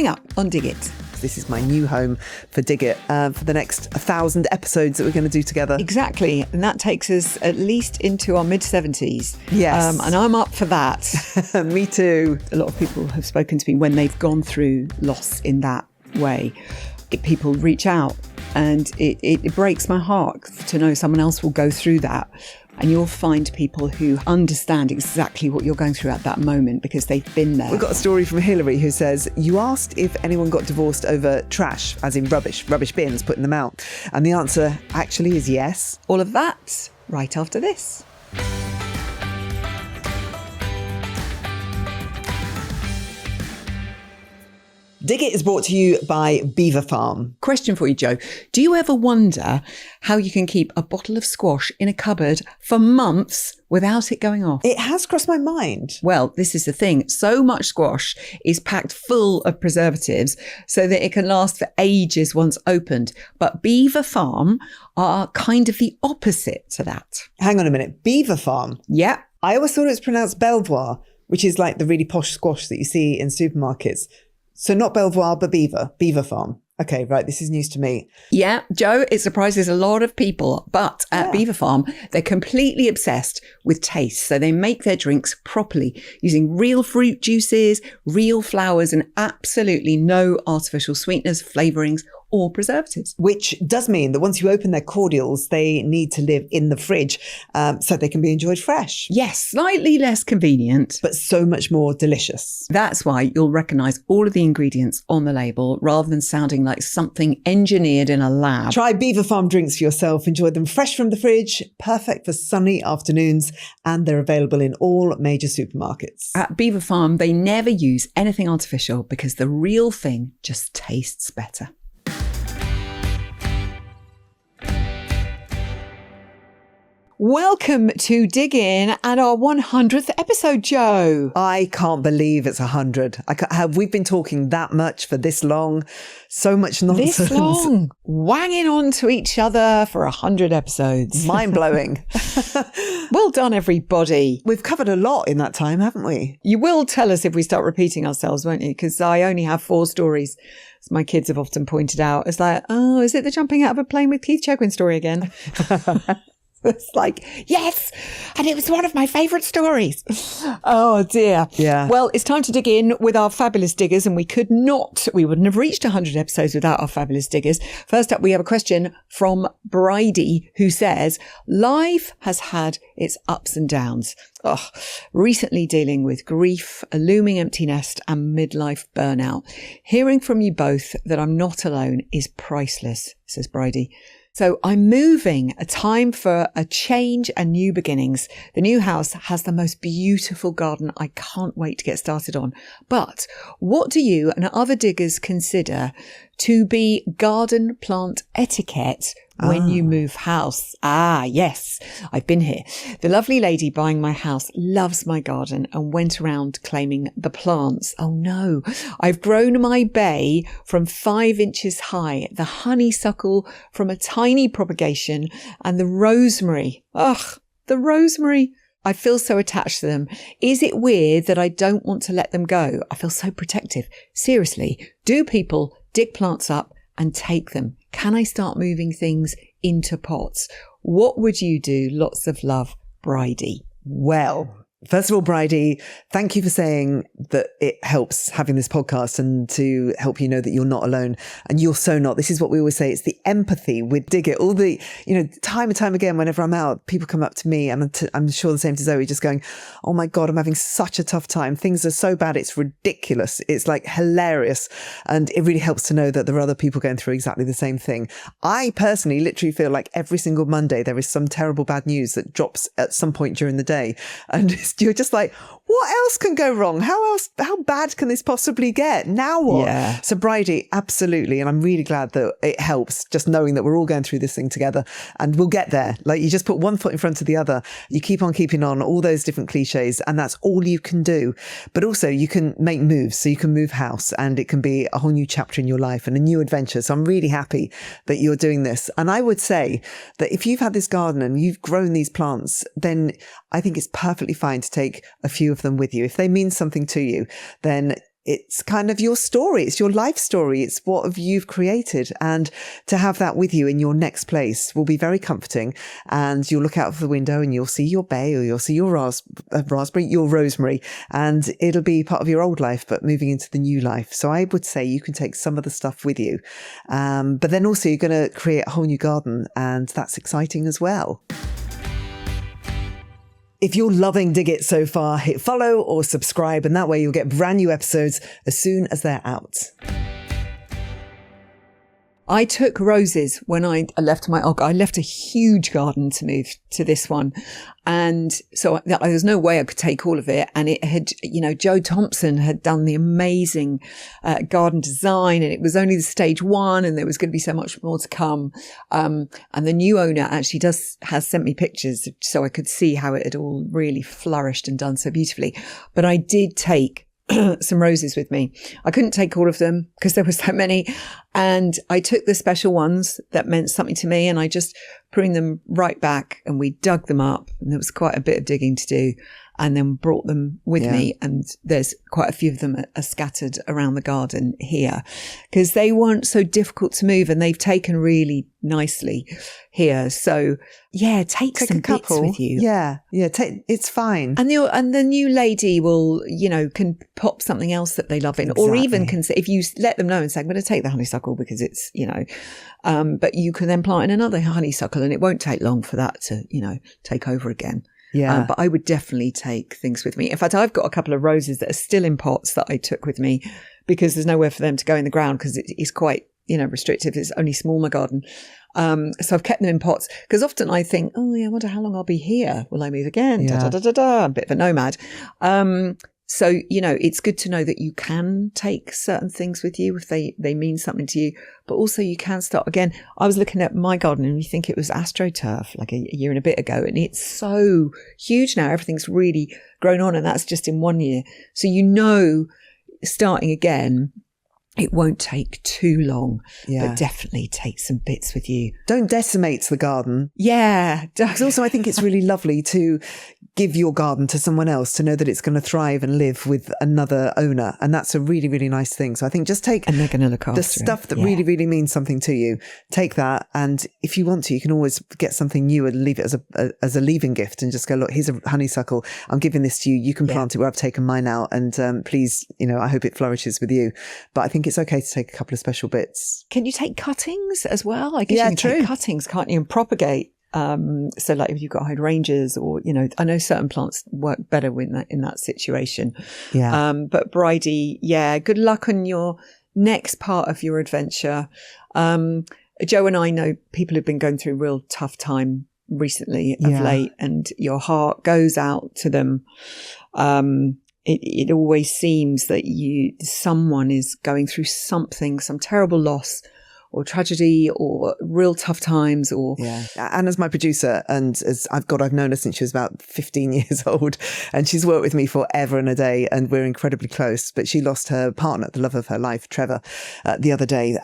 coming up on Dig It. This is my new home for Dig It for the next 1,000 episodes that we're going to do together. Exactly. And that takes us at least into our mid-70s. Yes. And I'm up for that. Me too. A lot of people have spoken to me when they've gone through loss in that way. People reach out, and it breaks my heart to know someone else will go through that. And you'll find people who understand exactly what you're going through at that moment because they've been there. We've got a story from Hillary who says, you asked if anyone got divorced over trash, as in rubbish bins, putting them out. And the answer actually is yes. All of that right after this. Dig It is brought to you by Beaver Farm. Question for you, Joe. Do you ever wonder how you can keep a bottle of squash in a cupboard for months without it going off? It has crossed my mind. Well, this is the thing. So much squash is packed full of preservatives so that it can last for ages once opened. But Beaver Farm are kind of the opposite to that. Hang on a minute. Beaver Farm? Yeah. I always thought it was pronounced Belvoir, which is like the really posh squash that you see in supermarkets. So not Belvoir, but Beaver Farm. Okay, right. This is news to me. Yeah, Joe, it surprises a lot of people. But at Beaver Farm, they're completely obsessed with taste. So they make their drinks properly using real fruit juices, real flowers, and absolutely no artificial sweeteners, flavourings, or preservatives. Which does mean that once you open their cordials, they need to live in the fridge so they can be enjoyed fresh. Yes, slightly less convenient. But so much more delicious. That's why you'll recognise all of the ingredients on the label rather than sounding like something engineered in a lab. Try Beaver Farm drinks for yourself. Enjoy them fresh from the fridge, perfect for sunny afternoons, and they're available in all major supermarkets. At Beaver Farm, they never use anything artificial because the real thing just tastes better. Welcome to Dig In and our 100th episode, Joe. I can't believe it's 100. We've been talking that much for this long. So much nonsense. This long. Wanging on to each other for 100 episodes. Mind-blowing. Well done, everybody. We've covered a lot in that time, haven't we? You will tell us if we start repeating ourselves, won't you? Because I only have 4 stories, as my kids have often pointed out. It's like, oh, is it the jumping out of a plane with Keith Chegwin story again? It's like, yes, and it was one of my favourite stories. Oh, dear. Yeah. Well, it's time to dig in with our fabulous diggers, and we wouldn't have reached 100 episodes without our fabulous diggers. First up, we have a question from Bridie, who says, life has had its ups and downs. Recently dealing with grief, a looming empty nest, and midlife burnout. Hearing from you both that I'm not alone is priceless, says Bridie. So I'm moving, a time for a change and new beginnings. The new house has the most beautiful garden. I can't wait to get started on. But what do you and other diggers consider to be garden plant etiquette when you move house? Ah, yes, I've been here. The lovely lady buying my house loves my garden and went around claiming the plants. Oh no, I've grown my bay from 5 inches high, the honeysuckle from a tiny propagation, and the rosemary. The rosemary. I feel so attached to them. Is it weird that I don't want to let them go? I feel so protective. Seriously, do people dig plants up and take them? Can I start moving things into pots? What would you do? Lots of love, Bridie. Well, first of all, Bridie, thank you for saying that it helps having this podcast and to help you know that you're not alone. And you're so not. This is what we always say. It's the empathy with Dig It. All the, time and time again, whenever I'm out, people come up to me, and I'm sure the same to Zoe, just going, oh my God, I'm having such a tough time. Things are so bad. It's ridiculous. It's like hilarious. And it really helps to know that there are other people going through exactly the same thing. I personally literally feel like every single Monday, there is some terrible bad news that drops at some point during the day. And you're just like, what else can go wrong? How bad can this possibly get? Now what? Yeah. So Bridie, absolutely. And I'm really glad that it helps just knowing that we're all going through this thing together, and we'll get there. Like, you just put one foot in front of the other. You keep on keeping on, all those different cliches, and that's all you can do. But also you can make moves. So you can move house, and it can be a whole new chapter in your life and a new adventure. So I'm really happy that you're doing this. And I would say that if you've had this garden and you've grown these plants, then I think it's perfectly fine to take a few of them with you. If they mean something to you, then it's kind of your story. It's your life story. It's what you've created. And to have that with you in your next place will be very comforting. And you'll look out of the window and you'll see your bay, or you'll see your raspberry, your rosemary, and it'll be part of your old life, but moving into the new life. So I would say you can take some of the stuff with you. But then also you're going to create a whole new garden, and that's exciting as well. If you're loving Dig It so far, hit follow or subscribe, and that way you'll get brand new episodes as soon as they're out. I took roses when I left I left a huge garden to move to this one. And so there was no way I could take all of it. And it had, Joe Thompson had done the amazing garden design, and it was only the stage 1, and there was going to be so much more to come. And the new owner actually has sent me pictures so I could see how it had all really flourished and done so beautifully. But I did take some roses with me. I couldn't take all of them because there were so many. And I took the special ones that meant something to me, and I just pruned them right back, and we dug them up, and there was quite a bit of digging to do, and then brought them with me. And there's quite a few of them are scattered around the garden here because they weren't so difficult to move, and they've taken really nicely here. So yeah, take some a couple bits with you. Yeah. It's fine. And the new lady will, can pop something else that they love in, or even can say, if you let them know and say, I'm going to take the honeysuckle because it's, but you can then plant in another honeysuckle, and it won't take long for that to, take over again. Yeah. But I would definitely take things with me. In fact, I've got a couple of roses that are still in pots that I took with me because there's nowhere for them to go in the ground because it is quite, restrictive. It's only small, my garden. So I've kept them in pots because often I think, I wonder how long I'll be here. Will I move again? Yeah. I'm a bit of a nomad. So, it's good to know that you can take certain things with you if they mean something to you, but also you can start again. I was looking at my garden, and you think it was AstroTurf like a year and a bit ago, and it's so huge now. Everything's really grown on, and that's just in 1 year. So, starting again, it won't take too long, but definitely take some bits with you. Don't decimate the garden. Yeah. Because also I think it's really lovely to give your garden to someone else, to know that it's going to thrive and live with another owner. And that's a really, really nice thing. So I think just take and they're going to look after the stuff that really, really means something to you. Take that. And if you want to, you can always get something new and leave it as a leaving gift, and just go, look, here's a honeysuckle. I'm giving this to you. You can plant it where I've taken mine out. And please, I hope it flourishes with you. But I think it's okay to take a couple of special bits. Can you take cuttings as well? I guess you can take cuttings, can't you, and propagate. So like if you've got hydrangeas, or, I know certain plants work better in that situation. Yeah. But Bridie, good luck on your next part of your adventure. Joe and I know people who've been going through a real tough time recently of late, and your heart goes out to them. It always seems that someone is going through something, some terrible loss or tragedy or real tough times. Anna's my producer, and I've known her since she was about 15 years old, and she's worked with me forever and a day, and we're incredibly close. But she lost her partner, the love of her life, Trevor, the other day.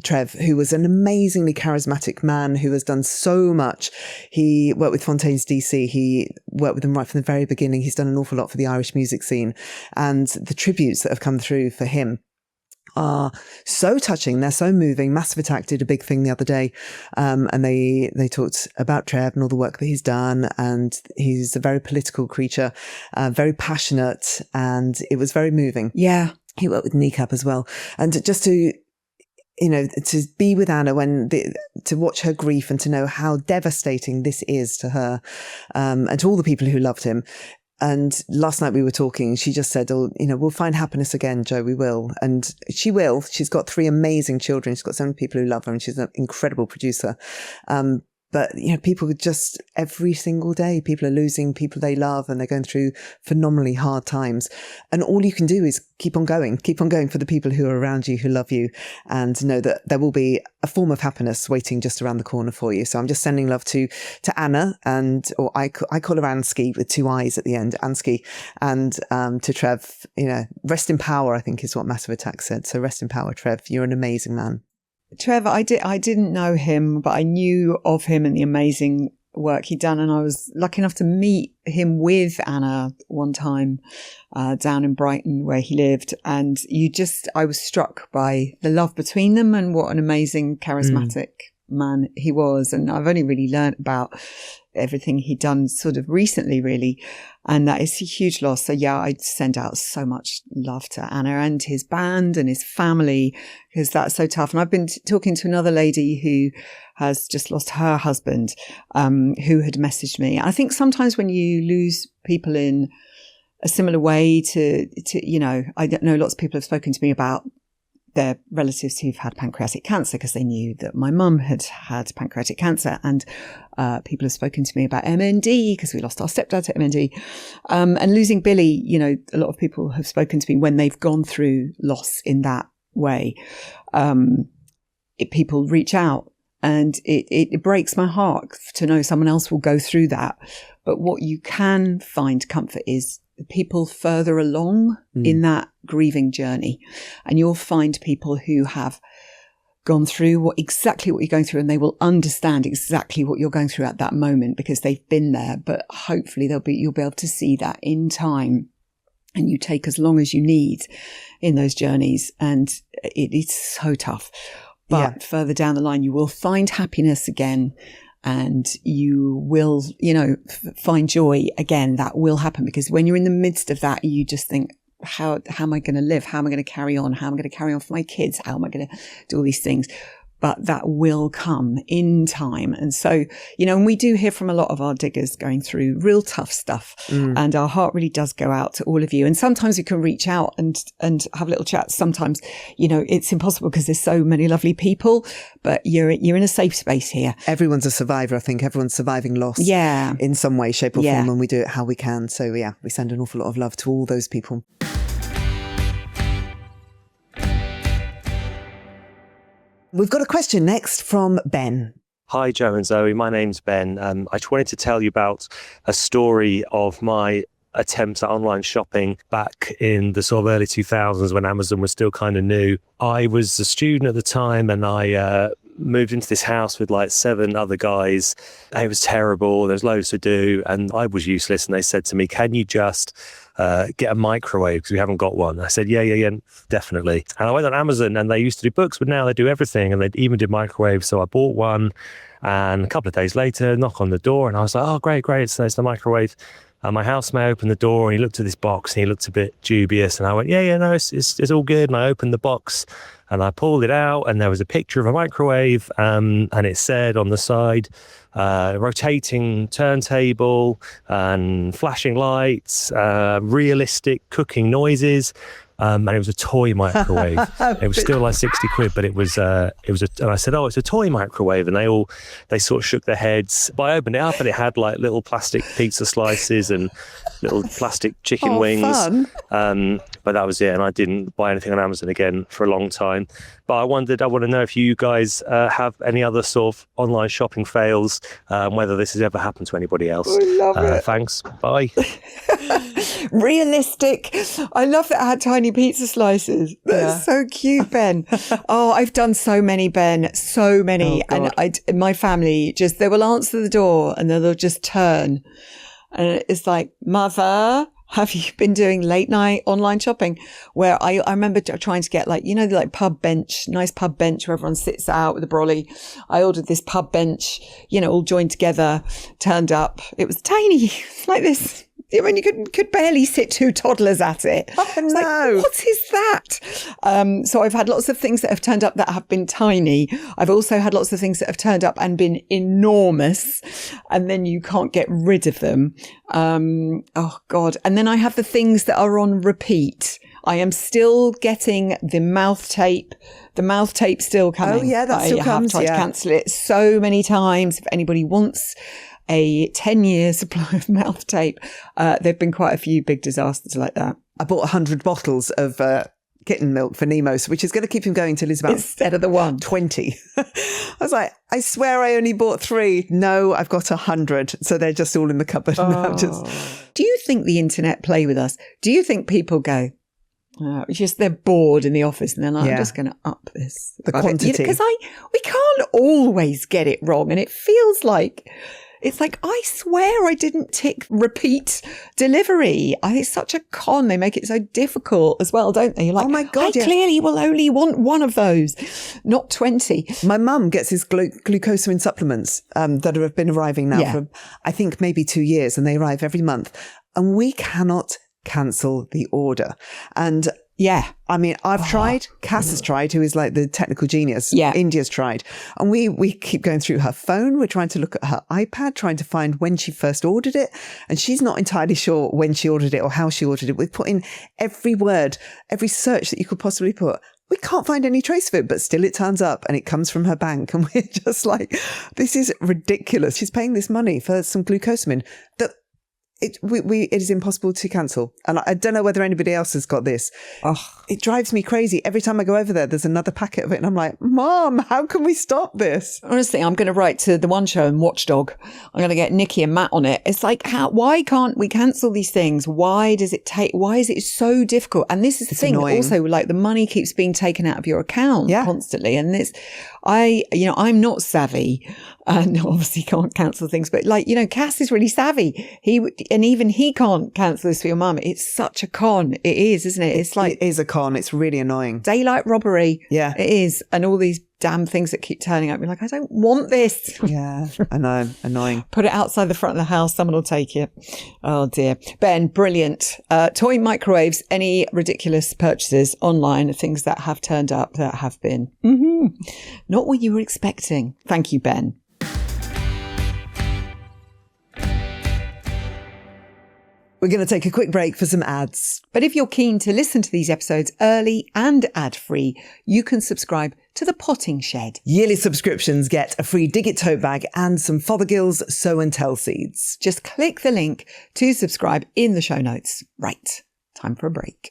Trev, who was an amazingly charismatic man who has done so much. He worked with Fontaines DC. He worked with them right from the very beginning. He's done an awful lot for the Irish music scene, and the tributes that have come through for him are so touching. They're so moving. Massive Attack did a big thing the other day, and they talked about Trev and all the work that he's done, and he's a very political creature, very passionate, and it was very moving. Yeah. He worked with Kneecap as well, and just to be with Anna to watch her grief and to know how devastating this is to her, and to all the people who loved him. And last night we were talking, she just said, we'll find happiness again, Joe, we will. And she will. She's got 3 amazing children. She's got so many people who love her, and she's an incredible producer. But, people just every single day, people are losing people they love, and they're going through phenomenally hard times. And all you can do is keep on going for the people who are around you, who love you, and know that there will be a form of happiness waiting just around the corner for you. So I'm just sending love to Anna, or I call her Ansky with 2 eyes at the end, Ansky, and to Trev, rest in power, I think is what Massive Attack said. So rest in power, Trev. You're an amazing man. Trevor, I didn't know him, but I knew of him and the amazing work he'd done, and I was lucky enough to meet him with Anna one time down in Brighton where he lived, and I was struck by the love between them and what an amazing charismatic man he was. And I've only really learned about everything he'd done sort of recently, really, and that is a huge loss. So yeah, I'd send out so much love to Anna and his band and his family, because that's so tough. And I've been talking to another lady who has just lost her husband, who had messaged me. I think sometimes when you lose people in a similar way to I don't know, lots of people have spoken to me about their relatives who've had pancreatic cancer, because they knew that my mum had had pancreatic cancer, and people have spoken to me about MND because we lost our stepdad to MND, and losing Billy. A lot of people have spoken to me when they've gone through loss in that way. People reach out, and it breaks my heart to know someone else will go through that. But what you can find comfort is people further along in that grieving journey, and you'll find people who have gone through exactly what you're going through, and they will understand exactly what you're going through at that moment because they've been there. But hopefully you'll be able to see that in time, and you take as long as you need in those journeys. And it's so tough, but further down the line you will find happiness again, and you will, find joy again. That will happen, because when you're in the midst of that, you just think, how am I going to live? How am I going to carry on? How am I going to carry on for my kids? How am I going to do all these things? But that will come in time. And so, and we do hear from a lot of our diggers going through real tough stuff, and our heart really does go out to all of you. And sometimes we can reach out and have little chats. Sometimes, it's impossible because there's so many lovely people, but you're in a safe space here. Everyone's a survivor. I think everyone's surviving loss in some way, shape or form, and we do it how we can. So yeah, we send an awful lot of love to all those people. We've got a question next from Ben. Hi, Joe and Zoe. My name's Ben. I just wanted to tell you about a story of my attempts at online shopping back in the sort of early 2000s when Amazon was still kind of new. I was a student at the time, and I moved into this house with like 7 other guys. It was terrible. There was loads to do, and I was useless. And they said to me, "Can you just get a microwave, because we haven't got one?" I said, yeah, definitely. And I went on Amazon, and they used to do books, but now they do everything, and they even did microwaves. So I bought one, and a couple of days later, knock on the door, and I was like, oh, great, it's the microwave. And my housemate opened the door, and he looked at this box, and he looked a bit dubious, and I went, no, it's all good. And I opened the box, and I pulled it out, and there was a picture of a microwave, and it said on the side, rotating turntable and flashing lights, realistic cooking noises, and it was a toy microwave. It was still like 60 quid, but it was and I said, oh, it's a toy microwave, and they sort of shook their heads. But I opened it up, and it had like little plastic pizza slices and little plastic chicken wings. Fun. But that was it, and I didn't buy anything on Amazon again for a long time. But I want to know if you guys have any other sort of online shopping fails, whether this has ever happened to anybody else. I love it. Thanks. Bye. Realistic. I love that it had tiny pizza slices. That's so cute, Ben. Oh, I've done so many, Ben. So many. And my family they will answer the door, and then they'll just turn. And it's like, Mother, have you been doing late night online shopping? Where I remember trying to get like pub bench, nice pub bench where everyone sits out with a brolly. I ordered this pub bench, all joined together, turned up. It was tiny, like this. I mean, you could barely sit 2 toddlers at it. Oh, no. Like, what is that? So I've had lots of things that have turned up that have been tiny. I've also had lots of things that have turned up and been enormous, and then you can't get rid of them. Oh, God. And then I have the things that are on repeat. I am still getting the mouth tape. The mouth tape still coming. Oh, yeah, that still comes. I have tried to cancel it so many times. If anybody wants a 10-year supply of mouth tape, there've been quite a few big disasters like that. I bought 100 bottles of kitten milk for Nemos, which is going to keep him going till he's about instead of the 20. I was like, I swear I only bought 3. No, I've got 100. So they're just all in the cupboard now. Do you think the internet play with us? Do you think people go, they're bored in the office and they're like, I'm just going to up this. The quantity. Because we can't always get it wrong. And it feels like, It's like, I swear I didn't tick repeat delivery. It's such a con. They make it so difficult as well, don't they? You're like, Oh my God, I yeah. clearly will only want one of those, not 20. My mum gets his glucosamine supplements that have been arriving now for, I think, maybe 2 years, and they arrive every month. And we cannot cancel the order. And yeah, I mean, I've tried, Cass has tried, who is like the technical genius. Yeah. India's tried. And we keep going through her phone. We're trying to look at her iPad, trying to find when she first ordered it. And she's not entirely sure when she ordered it or how she ordered it. We've put in every word, every search that you could possibly put. We can't find any trace of it, but still it turns up and it comes from her bank. And we're just like, this is ridiculous. She's paying this money for some glucosamine that it is impossible to cancel. And I don't know whether anybody else has got this. It drives me crazy. Every time I go over there, there's another packet of it. And I'm like, Mom, how can we stop this? Honestly, I'm going to write to The One Show and Watchdog. I'm going to get Nikki and Matt on it. It's like, why can't we cancel these things? Why is it so difficult? And this is the thing, annoying. also, like, the money keeps being taken out of your account constantly. And I'm not savvy and obviously can't cancel things, but like, Cass is really savvy. Even he can't cancel this for your mum. It's such a con. It is, isn't it? It's like, it is a con. It's really annoying. Daylight robbery. Yeah. It is. And all these damn things that keep turning up. You're like, I don't want this. Yeah, I know. Annoying. Put it outside the front of the house. Someone will take it. Oh dear. Ben, brilliant. Toy microwaves, any ridiculous purchases online, things that have turned up that have been not what you were expecting. Thank you, Ben. We're going to take a quick break for some ads. But if you're keen to listen to these episodes early and ad-free, you can subscribe to The Potting Shed. Yearly subscriptions get a free Dig It tote bag and some Fothergill's Sow and Tell seeds. Just click the link to subscribe in the show notes. Right, time for a break.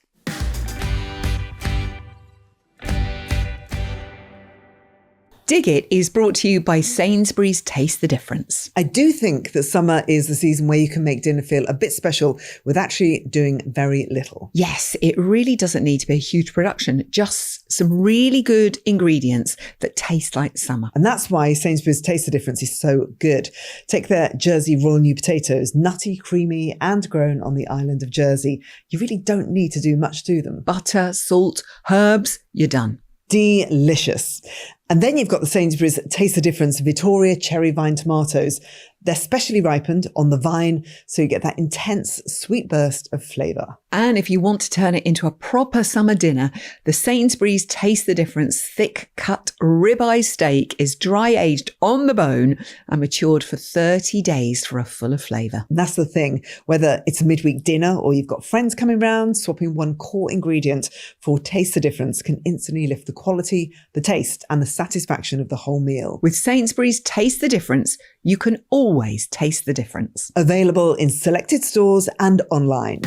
Dig It is brought to you by Sainsbury's Taste the Difference. I do think that summer is the season where you can make dinner feel a bit special with actually doing very little. Yes, it really doesn't need to be a huge production, just some really good ingredients that taste like summer. And that's why Sainsbury's Taste the Difference is so good. Take their Jersey Royal New potatoes, nutty, creamy and grown on the island of Jersey. You really don't need to do much to them. Butter, salt, herbs, you're done. Delicious. And then you've got the Sainsbury's Taste the Difference Vittoria cherry vine tomatoes. They're specially ripened on the vine, so you get that intense sweet burst of flavour. And if you want to turn it into a proper summer dinner, the Sainsbury's Taste the Difference thick cut ribeye steak is dry aged on the bone and matured for 30 days for a fuller flavour. And that's the thing, whether it's a midweek dinner or you've got friends coming round, swapping one core ingredient for Taste the Difference can instantly lift the quality, the taste and the satisfaction of the whole meal. With Sainsbury's Taste the Difference, you can always taste the difference. Available in selected stores and online.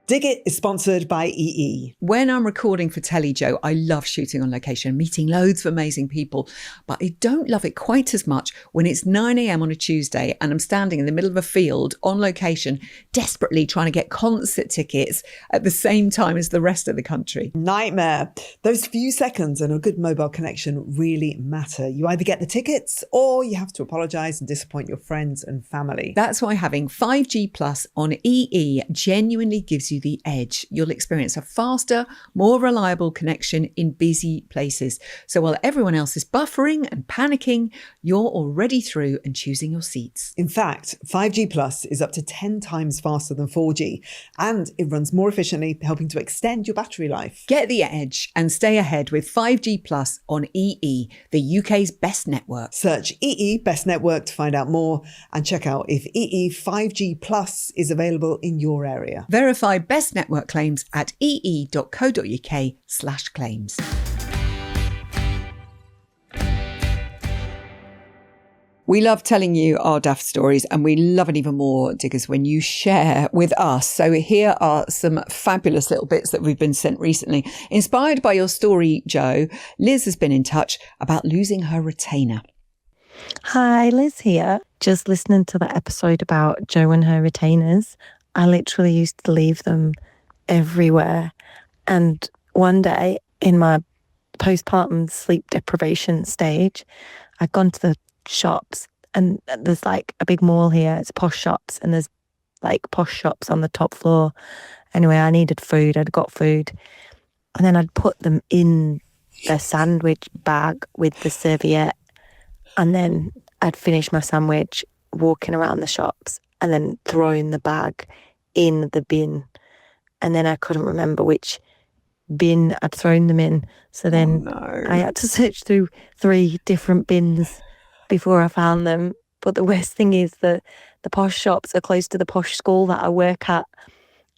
Dig It is sponsored by EE. When I'm recording for Telly Joe, I love shooting on location, meeting loads of amazing people, but I don't love it quite as much when it's 9 a.m. on a Tuesday and I'm standing in the middle of a field on location, desperately trying to get concert tickets at the same time as the rest of the country. Nightmare. Those few seconds and a good mobile connection really matter. You either get the tickets or you have to apologise and disappoint your friends and family. That's why having 5G Plus on EE genuinely gives you the edge. You'll experience a faster, more reliable connection in busy places. So while everyone else is buffering and panicking, you're already through and choosing your seats. In fact, 5G Plus is up to 10 times faster than 4G, and it runs more efficiently, helping to extend your battery life. Get the edge and stay ahead with 5G Plus on EE, the UK's best network. Search EE Best Network to find out more and check out if EE 5G Plus is available in your area. Verify best network claims at ee.co.uk/claims. We love telling you our daft stories, and we love it even more, Diggers, when you share with us. So here are some fabulous little bits that we've been sent recently. Inspired by your story, Joe, Liz has been in touch about losing her retainer. Hi, Liz here. Just listening to the episode about Joe and her retainers. I literally used to leave them everywhere. And one day in my postpartum sleep deprivation stage. I'd gone to the shops, and there's like a big mall here. It's posh shops, and there's like posh shops on the top floor. Anyway, I needed food. I'd got food. And then I'd put them in the sandwich bag with the serviette. And then I'd finish my sandwich, walking around the shops, and then throwing the bag in the bin. And then I couldn't remember which bin I'd thrown them in. So then I had to search through 3 different bins before I found them. But the worst thing is that the posh shops are close to the posh school that I work at.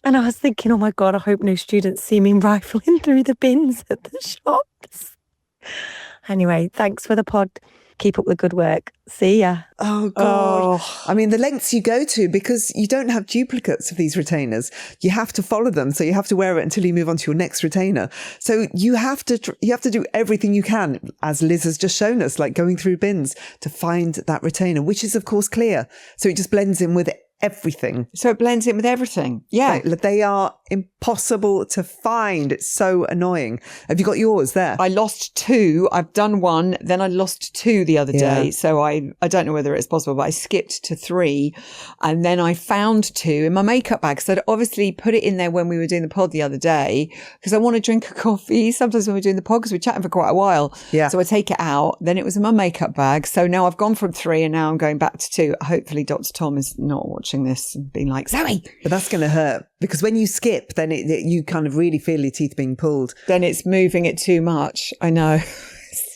And I was thinking, oh my God, I hope no students see me rifling through the bins at the shops. Anyway, thanks for the pod. Keep up the good work. See ya. Oh, God. I mean, the lengths you go to, because you don't have duplicates of these retainers. You have to follow them. So you have to wear it until you move on to your next retainer. So you have to do everything you can, as Liz has just shown us, like going through bins to find that retainer, which is, of course, clear. So it just blends in with everything. So it blends in with everything. Yeah. Like, they are impossible to find. It's so annoying. Have you got yours there? I lost 2. I've done 1. Then I lost 2 the other day. So I don't know whether it's possible, but I skipped to 3. And then I found 2 in my makeup bag. So I'd obviously put it in there when we were doing the pod the other day, because I want to drink a coffee sometimes when we're doing the pod, because we're chatting for quite a while. Yeah. So I take it out. Then it was in my makeup bag. So now I've gone from 3 and now I'm going back to 2. Hopefully Dr. Tom is not watching this and being like, Zoe. But that's going to hurt, because when you skip, then you kind of really feel your teeth being pulled. Then it's moving it too much. I know.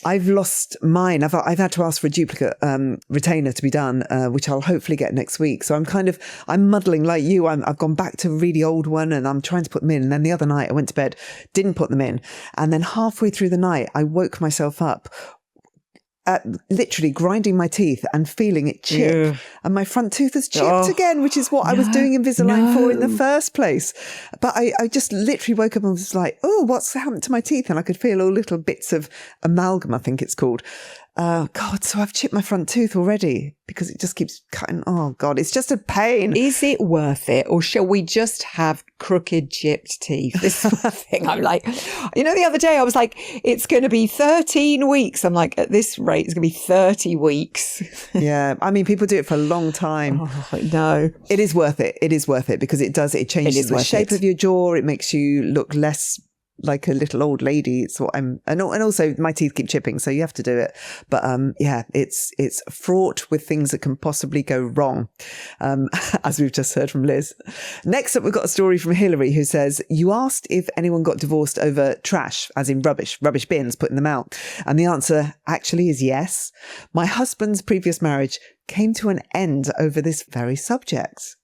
I've lost mine. I've had to ask for a duplicate retainer to be done, which I'll hopefully get next week. So I'm muddling like you. I've gone back to a really old one and I'm trying to put them in. And then the other night I went to bed, didn't put them in. And then halfway through the night, I woke myself up literally grinding my teeth and feeling it chip. And my front tooth has chipped again, which is what I was doing Invisalign for in the first place. But I just literally woke up and was like, oh, what's happened to my teeth? And I could feel all little bits of amalgam, I think it's called. God, so I've chipped my front tooth already because it just keeps cutting. Oh, God, it's just a pain. Is it worth it? Or shall we just have crooked, chipped teeth? This is the thing. I'm like, the other day I was like, it's going to be 13 weeks. I'm like, at this rate, it's going to be 30 weeks. Yeah. I mean, people do it for a long time. No. It is worth it. It is worth it because it changes the shape of your jaw. It makes you look less like a little old lady. It's what and also my teeth keep chipping, so you have to do it. But it's fraught with things that can possibly go wrong, as we've just heard from Liz. Next up, we've got a story from Hilary, who says, you asked if anyone got divorced over trash, as in rubbish bins, putting them out. And the answer actually is yes. My husband's previous marriage came to an end over this very subject.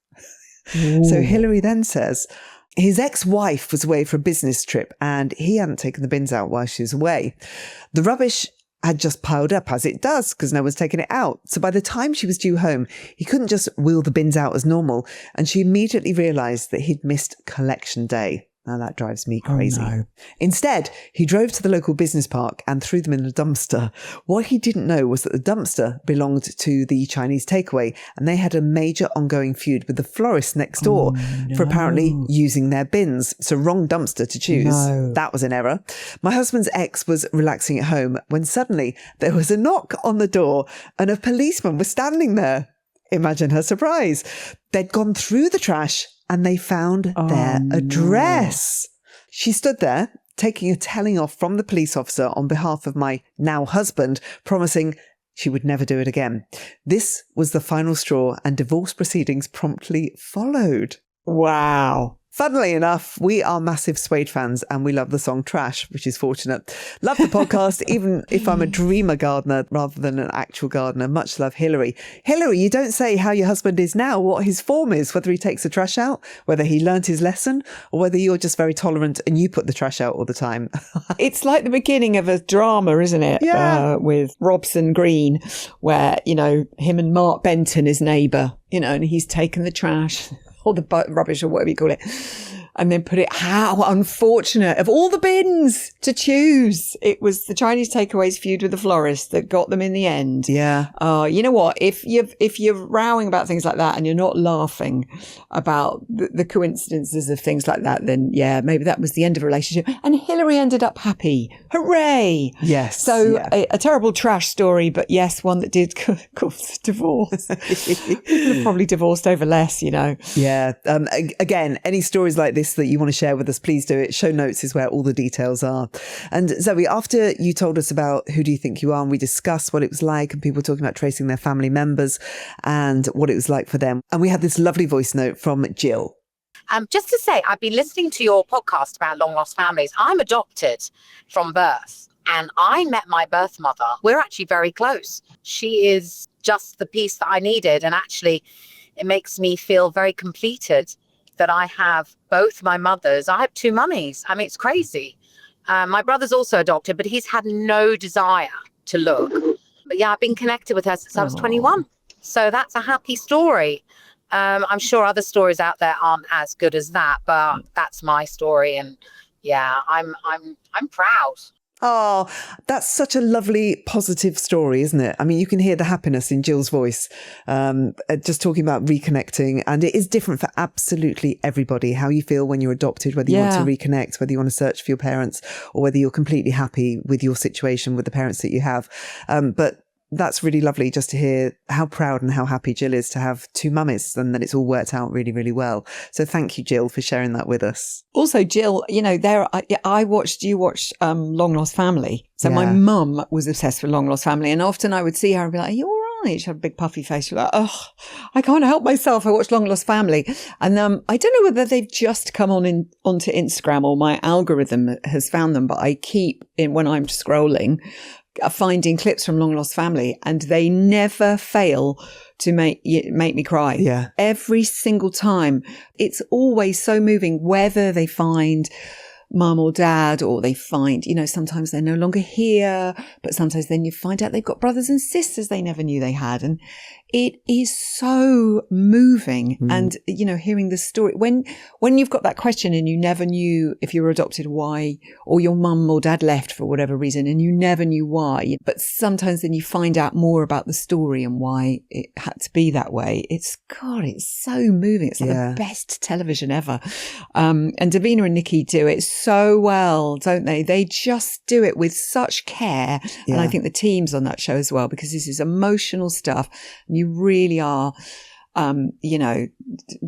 Ooh. So Hilary then says, his ex-wife was away for a business trip and he hadn't taken the bins out while she was away. The rubbish had just piled up, as it does, because no one's taken it out. So by the time she was due home, he couldn't just wheel the bins out as normal. And she immediately realised that he'd missed collection day. Now that drives me crazy. Oh, no. Instead, he drove to the local business park and threw them in the dumpster. What he didn't know was that the dumpster belonged to the Chinese takeaway, and they had a major ongoing feud with the florist next door for apparently using their bins. So wrong dumpster to choose. No. That was an error. My husband's ex was relaxing at home when suddenly there was a knock on the door and a policeman was standing there. Imagine her surprise. They'd gone through the trash and they found their address. She stood there, taking a telling off from the police officer on behalf of my now husband, promising she would never do it again. This was the final straw, and divorce proceedings promptly followed. Wow. Funnily enough, we are massive Suede fans and we love the song Trash, which is fortunate. Love the podcast, even if I'm a dreamer gardener rather than an actual gardener. Much love, Hilary. Hilary, you don't say how your husband is now, what his form is, whether he takes the trash out, whether he learnt his lesson, or whether you're just very tolerant and you put the trash out all the time. It's like the beginning of a drama, isn't it? Yeah. With Robson Green, where, him and Mark Benton, his neighbour, and he's taken the trash or the rubbish or whatever you call it. and then put it. How unfortunate. Of all the bins to choose, it was the Chinese takeaways feud with the florist that got them in the end. Yeah. You know what? If you're rowing about things like that and you're not laughing about the coincidences of things like that, then yeah, maybe that was the end of a relationship. And Hillary ended up happy. Hooray! Yes. So a terrible trash story, but yes, one that did cause divorce. People have probably divorced over less, you know. Yeah. Again, any stories like this that you want to share with us, please do it. Show notes is where all the details are. And Zoe, after you told us about Who Do You Think You Are, and we discussed what it was like, and people talking about tracing their family members and what it was like for them. And we had this lovely voice note from Jill. Just to say, I've been listening to your podcast about long lost families. I'm adopted from birth, and I met my birth mother. We're actually very close. She is just the piece that I needed. And actually, it makes me feel very completed that I have both my mothers. I have two mummies. I mean, it's crazy. My brother's also adopted, but he's had no desire to look. But yeah, I've been connected with her since I was 21. So that's a happy story. I'm sure other stories out there aren't as good as that, but that's my story. And yeah, I'm proud. Oh, that's such a lovely, positive story, isn't it? I mean, you can hear the happiness in Jill's voice, just talking about reconnecting. And it is different for absolutely everybody, how you feel when you're adopted, whether you want to reconnect, whether you want to search for your parents, or whether you're completely happy with your situation with the parents that you have. But that's really lovely just to hear how proud and how happy Jill is to have two mummies and that it's all worked out really, really well. So thank you, Jill, for sharing that with us. Also, Jill, you know, you watched Long Lost Family. So my mum was obsessed with Long Lost Family, and often I would see her and be like, "Are you all right?" She had a big puffy face. She's like, "Oh, I can't help myself. I watched Long Lost Family." And I don't know whether they've just come onto Instagram or my algorithm has found them, but I keep when I'm scrolling finding clips from Long Lost Family, and they never fail to make me cry. Yeah. Every single time. It's always so moving, whether they find mum or dad, or they find, you know, sometimes they're no longer here, but sometimes then you find out they've got brothers and sisters they never knew they had. And it is so moving. And, you know, hearing the story, when you've got that question and you never knew if you were adopted why, or your mum or dad left for whatever reason and you never knew why, but sometimes then you find out more about the story and why it had to be that way. It's so moving. It's like the best television ever. And Davina and Nikki do it so well, don't they? They just do it with such care. And I think the team's on that show as well, because this is emotional stuff. And you really are, you know,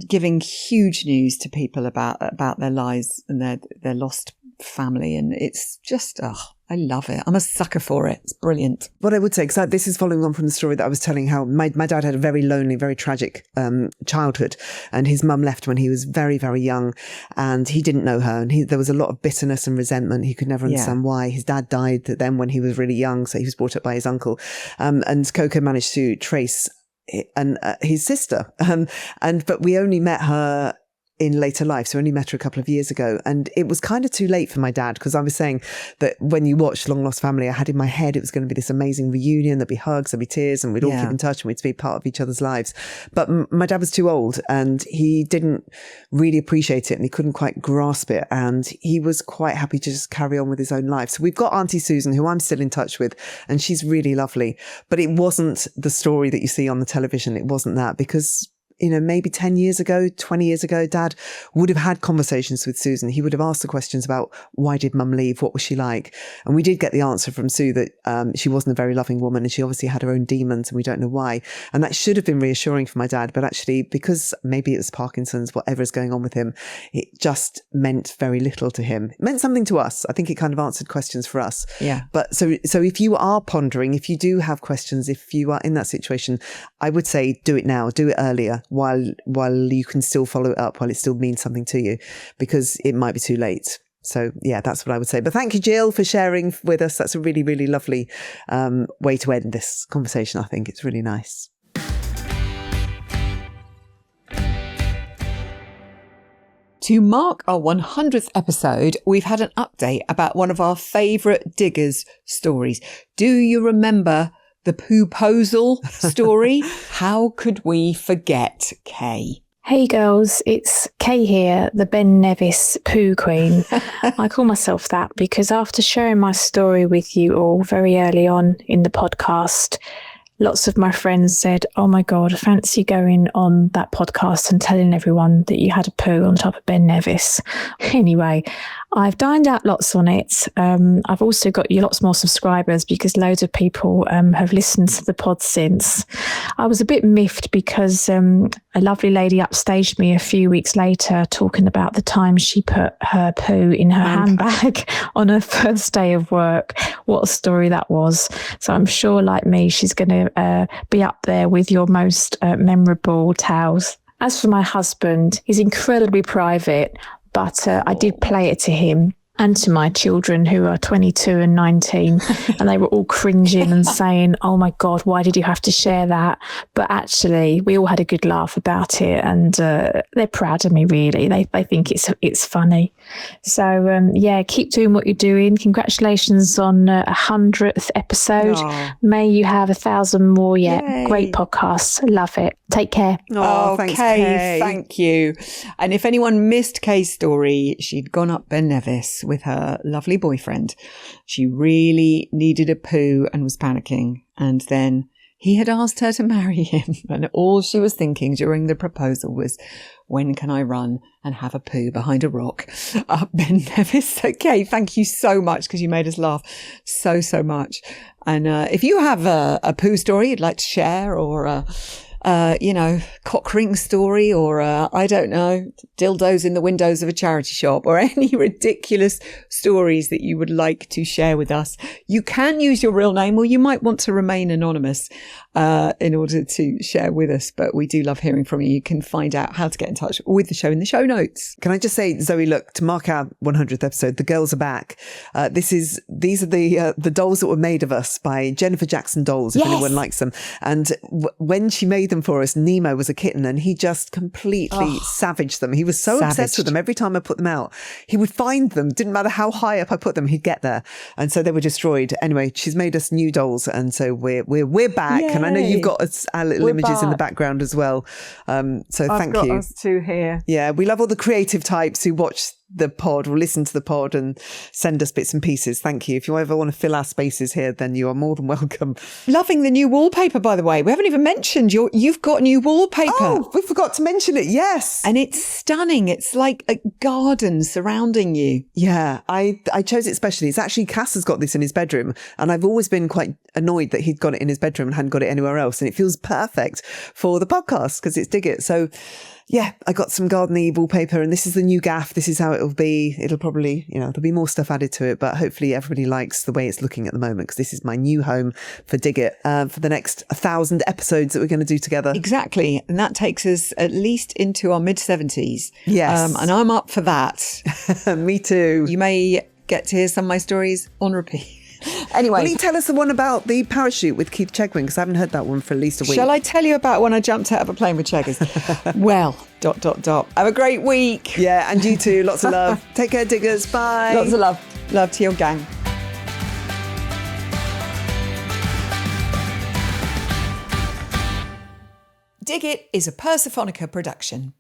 giving huge news to people about their lives and their lost family. And it's just, I love it. I'm a sucker for it. It's brilliant. What I would say, because this is following on from the story that I was telling, how my dad had a very lonely, very tragic childhood, and his mum left when he was very, very young, and he didn't know her, and there was a lot of bitterness and resentment. He could never understand why. His dad died then when he was really young, so he was brought up by his uncle, and Coco managed to trace his sister, but we only met her in later life. So I only met her a couple of years ago. And it was kind of too late for my dad, because I was saying that when you watch Long Lost Family, I had in my head it was going to be this amazing reunion. There'd be hugs, there'd be tears, and we'd all keep in touch and we'd be part of each other's lives. But my dad was too old and he didn't really appreciate it, and he couldn't quite grasp it. And he was quite happy to just carry on with his own life. So we've got Auntie Susan, who I'm still in touch with, and she's really lovely. But it wasn't the story that you see on the television. It wasn't that, because you know, maybe 10 years ago, 20 years ago, Dad would have had conversations with Susan. He would have asked the questions about, why did Mum leave? What was she like? And we did get the answer from Sue that she wasn't a very loving woman, and she obviously had her own demons, and we don't know why. And that should have been reassuring for my dad. But actually, because maybe it was Parkinson's, whatever is going on with him, it just meant very little to him. It meant something to us. I think it kind of answered questions for us. Yeah. But so if you are pondering, if you do have questions, if you are in that situation, I would say do it now, do it earlier, while you can still follow it up, while it still means something to you, because it might be too late. So yeah, that's what I would say. But thank you, Jill, for sharing with us. That's a really, really lovely way to end this conversation. I think it's really nice. To mark our 100th episode, we've had an update about one of our favourite Diggers stories. Do you remember the poo-posal story? How could we forget, Kay? Hey girls, it's Kay here, the Ben Nevis poo queen. I call myself that because after sharing my story with you all very early on in the podcast, lots of my friends said, oh my God, I fancy going on that podcast and telling everyone that you had a poo on top of Ben Nevis. Anyway, I've dined out lots on it. I've also got you lots more subscribers because loads of people have listened to the pod since. I was a bit miffed because a lovely lady upstaged me a few weeks later talking about the time she put her poo in her handbag on her first day of work. What a story that was. So I'm sure, like me, she's going to be up there with your most memorable tales. As for my husband, he's incredibly private, but I did play it to him and to my children who are 22 and 19, and they were all cringing and saying, oh my God, why did you have to share that? But actually, we all had a good laugh about it, and they're proud of me, really. They think it's funny. So, yeah, keep doing what you're doing. Congratulations on 100th episode. Aw. May you have 1,000 more yet. Yay. Great podcast. Love it. Take care. Oh, thanks, Kay, Kay. thank you. And if anyone missed Kay's story, she'd gone up Ben Nevis with her lovely boyfriend. She really needed a poo and was panicking. And then he had asked her to marry him. And all she was thinking during the proposal was, when can I run and have a poo behind a rock up Ben Nevis? Okay, thank you so much because you made us laugh so much. And if you have a poo story you'd like to share, or cock ring story, or I don't know, dildos in the windows of a charity shop, or any ridiculous stories that you would like to share with us, you can use your real name, or you might want to remain anonymous in order to share with us. But we do love hearing from you. You can find out how to get in touch with the show in the show notes. Can I just say, Zoe, look, to mark our 100th episode, the girls are back. These are the dolls that were made of us by Jennifer Jackson Dolls, if anyone likes them. And when she made them for us, Nemo was a kitten, and he just completely savaged them. He was so obsessed with them. Every time I put them out, he would find them. Didn't matter how high up I put them, he'd get there. And so they were destroyed. Anyway, she's made us new dolls, and so we're back. Yay. And I know you've got our little We're images in the back. background as well. So thank I've got you. us two here. Yeah, we love all the creative types who watch the pod or listen to the pod and send us bits and pieces. Thank you. If you ever want to fill our spaces here, then you are more than welcome. Loving the new wallpaper, by the way. We haven't even mentioned you've got new wallpaper. Oh, we forgot to mention it. Yes. And it's stunning. It's like a garden surrounding you. Yeah, I chose it specially. It's actually, Cass has got this in his bedroom, and I've always been quite annoyed that he'd got it in his bedroom and hadn't got it anywhere else. And it feels perfect for the podcast because it's Dig It. So yeah, I got some garden-y wallpaper, and this is the new gaff. This is how it'll be. It'll probably, there'll be more stuff added to it, but hopefully everybody likes the way it's looking at the moment, because this is my new home for Dig It for the next 1,000 episodes that we're going to do together. Exactly. And that takes us at least into our mid-70s. Yes. And I'm up for that. Me too. You may get to hear some of my stories on repeat. Anyway. Will you tell us the one about the parachute with Keith Chegwin? Because I haven't heard that one for at least a week. Shall I tell you about when I jumped out of a plane with Cheggers? Well, ... Have a great week. Yeah, and you too. Lots of love. Take care, diggers. Bye. Lots of love. Love to your gang. Dig It is a Persephonica production.